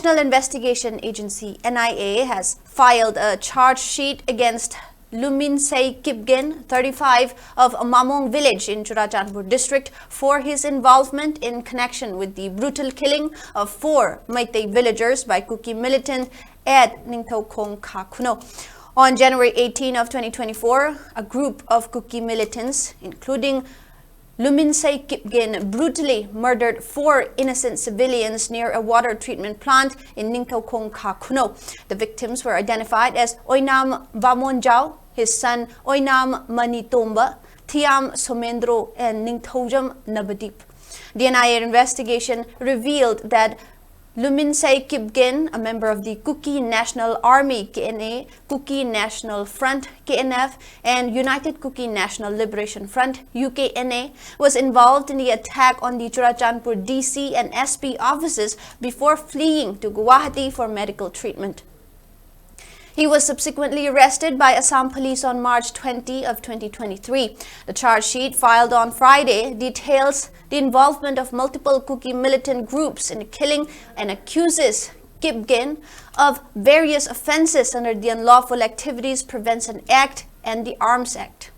National Investigation Agency (NIA) has filed a charge sheet against Luminsei Kipgen, 35, of Mamong village in Churachandpur district for his involvement in connection with the brutal killing of 4 Meitei villagers by Kuki militant at Ningthoukhong, Khunou. On January 18 of 2024, a group of Kuki militants, including Luminsei Kipgen, brutally murdered 4 innocent civilians near a water treatment plant in Ningthoukhong, Khunou. The victims were identified as Oinam Vamonjao, his son Oinam Manitomba, Thiam Somendro, and Ningthoujam Nabadip. The NIA investigation revealed that Luminsei Kipgen, a member of the Kuki National Army (KNA), Kuki National Front (KNF), and United Kuki National Liberation Front (UKNA), was involved in the attack on the Churachandpur DC and SP offices before fleeing to Guwahati for medical treatment. He was subsequently arrested by Assam police on March 20 of 2023. The charge sheet filed on Friday details the involvement of multiple Kuki militant groups in the killing and accuses Kipgen of various offenses under the Unlawful Activities Prevention Act and the Arms Act.